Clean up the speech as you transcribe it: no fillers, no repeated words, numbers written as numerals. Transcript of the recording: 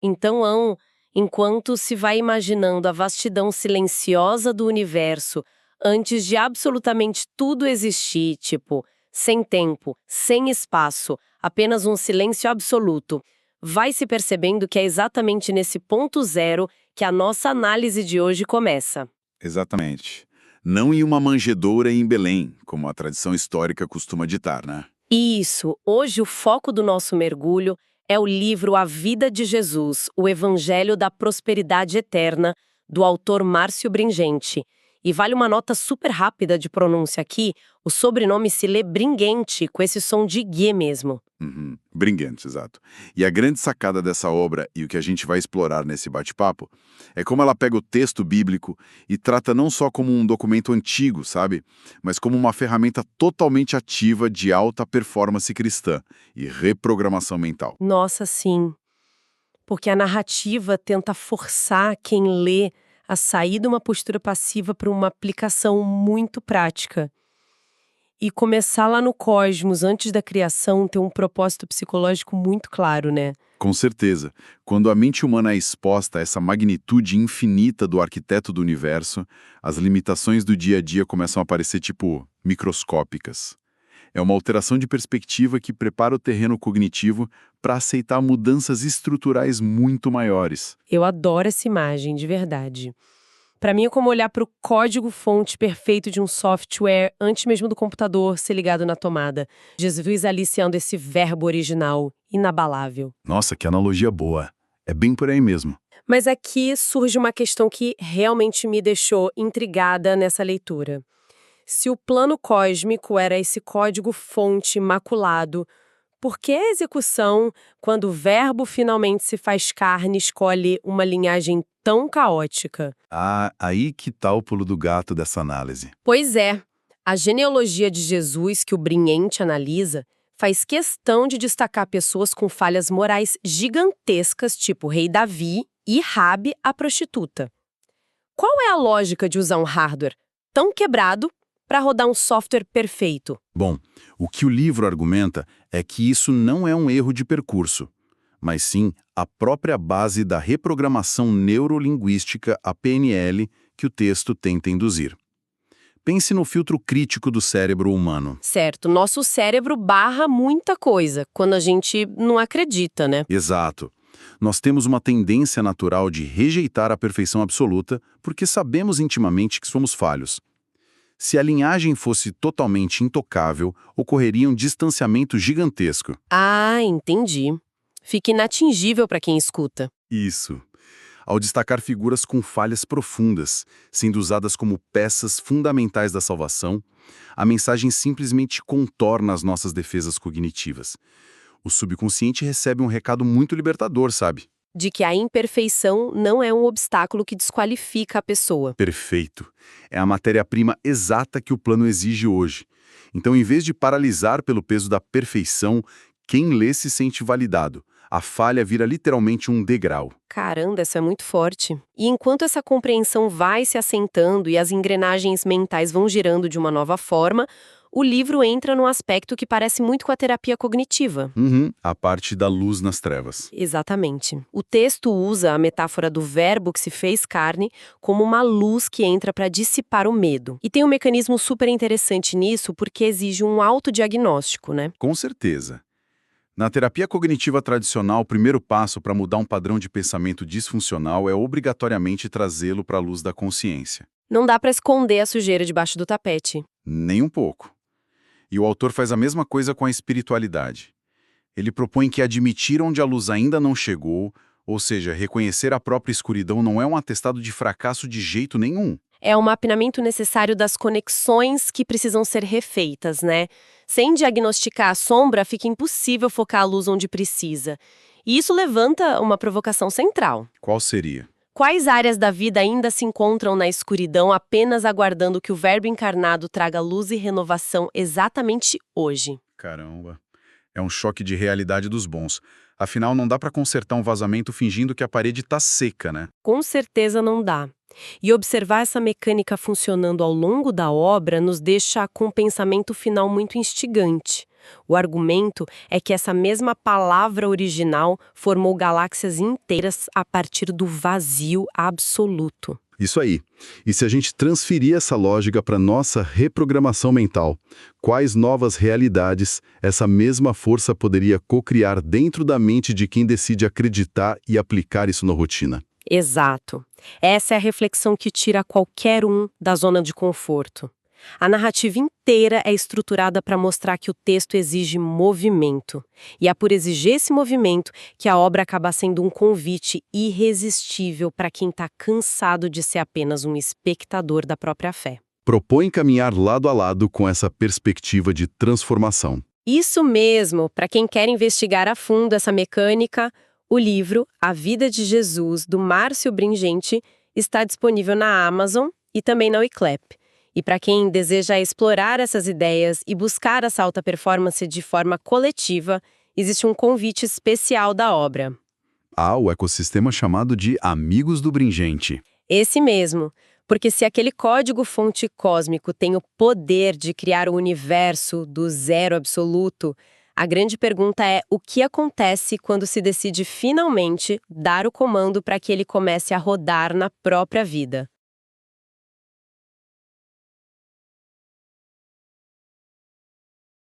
Então, enquanto se vai imaginando a vastidão silenciosa do universo, antes de absolutamente tudo existir, tipo, sem tempo, sem espaço, apenas um silêncio absoluto, vai se percebendo que é exatamente nesse ponto zero que a nossa análise de hoje começa. Exatamente. Não em uma manjedoura em Belém, como a tradição histórica costuma ditar, né? Isso, hoje o foco do nosso mergulho é o livro A Vida de Jesus, o Evangelho da Prosperidade Eterna, do autor Márcio Bringente. E vale uma nota super rápida de pronúncia aqui, o sobrenome se lê Bringente, com esse som de guê mesmo. Uhum. Brinquedos, exato. E a grande sacada dessa obra, e o que a gente vai explorar nesse bate-papo, é como ela pega o texto bíblico e trata não só como um documento antigo, sabe? Mas como uma ferramenta totalmente ativa de alta performance cristã e reprogramação mental. Nossa, sim, porque a narrativa tenta forçar quem lê a sair de uma postura passiva para uma aplicação muito prática. E começar lá no cosmos, antes da criação, ter um propósito psicológico muito claro, né? Com certeza, quando a mente humana é exposta a essa magnitude infinita do arquiteto do universo, as limitações do dia a dia começam a parecer, tipo, microscópicas. É uma alteração de perspectiva que prepara o terreno cognitivo para aceitar mudanças estruturais muito maiores. Eu adoro essa imagem, de verdade. Para mim é como olhar para o código-fonte perfeito de um software antes mesmo do computador ser ligado na tomada. Jesus aliciando esse verbo original, inabalável. Nossa, que analogia boa. É bem por aí mesmo. Mas aqui surge uma questão que realmente me deixou intrigada nessa leitura. Se o plano cósmico era esse código-fonte imaculado, por que a execução, quando o verbo finalmente se faz carne, escolhe uma linhagem tão caótica? Ah, aí que tá o pulo do gato dessa análise. Pois é, a genealogia de Jesus que o Brinhente analisa faz questão de destacar pessoas com falhas morais gigantescas, tipo o rei Davi e Rabi, a prostituta. Qual é a lógica de usar um hardware tão quebrado para rodar um software perfeito? Bom, o que o livro argumenta é que isso não é um erro de percurso, mas sim a própria base da reprogramação neurolinguística, a PNL, que o texto tenta induzir. Pense no filtro crítico do cérebro humano. Certo, nosso cérebro barra muita coisa quando a gente não acredita, né? Exato. Nós temos uma tendência natural de rejeitar a perfeição absoluta porque sabemos intimamente que somos falhos. Se a linhagem fosse totalmente intocável, ocorreria um distanciamento gigantesco. Ah, entendi. Fica inatingível para quem escuta. Isso. Ao destacar figuras com falhas profundas, sendo usadas como peças fundamentais da salvação, a mensagem simplesmente contorna as nossas defesas cognitivas. O subconsciente recebe um recado muito libertador, sabe? De que a imperfeição não é um obstáculo que desqualifica a pessoa. Perfeito. É a matéria-prima exata que o plano exige hoje. Então, em vez de paralisar pelo peso da perfeição, quem lê se sente validado. A falha vira literalmente um degrau. Caramba, isso é muito forte. E enquanto essa compreensão vai se assentando e as engrenagens mentais vão girando de uma nova forma, o livro entra num aspecto que parece muito com a terapia cognitiva. A parte da luz nas trevas. Exatamente. O texto usa a metáfora do verbo que se fez carne como uma luz que entra para dissipar o medo. E tem um mecanismo super interessante nisso porque exige um autodiagnóstico, né? Com certeza. Na terapia cognitiva tradicional, o primeiro passo para mudar um padrão de pensamento disfuncional é obrigatoriamente trazê-lo para a luz da consciência. Não dá para esconder a sujeira debaixo do tapete. Nem um pouco. E o autor faz a mesma coisa com a espiritualidade. Ele propõe que admitir onde a luz ainda não chegou, ou seja, reconhecer a própria escuridão não é um atestado de fracasso de jeito nenhum. É o mapeamento necessário das conexões que precisam ser refeitas, né? Sem diagnosticar a sombra, fica impossível focar a luz onde precisa. E isso levanta uma provocação central. Qual seria? Quais áreas da vida ainda se encontram na escuridão apenas aguardando que o Verbo encarnado traga luz e renovação exatamente hoje? Caramba. É um choque de realidade dos bons. Afinal, não dá para consertar um vazamento fingindo que a parede está seca, né? Com certeza não dá. E observar essa mecânica funcionando ao longo da obra nos deixa com um pensamento final muito instigante. O argumento é que essa mesma palavra original formou galáxias inteiras a partir do vazio absoluto. Isso aí. E se a gente transferir essa lógica para nossa reprogramação mental, quais novas realidades essa mesma força poderia cocriar dentro da mente de quem decide acreditar e aplicar isso na rotina? Exato. Essa é a reflexão que tira qualquer um da zona de conforto. A narrativa inteira é estruturada para mostrar que o texto exige movimento. E é por exigir esse movimento que a obra acaba sendo um convite irresistível para quem está cansado de ser apenas um espectador da própria fé. Propõe caminhar lado a lado com essa perspectiva de transformação. Isso mesmo, para quem quer investigar a fundo essa mecânica, o livro A Vida de Jesus, do Márcio Bringenti, está disponível na Amazon e também na Wiclap. E para quem deseja explorar essas ideias e buscar essa alta performance de forma coletiva, existe um convite especial da obra. O ecossistema chamado de Amigos do Bringenti. Esse mesmo, porque se aquele código-fonte cósmico tem o poder de criar o universo do zero absoluto, a grande pergunta é o que acontece quando se decide finalmente dar o comando para que ele comece a rodar na própria vida.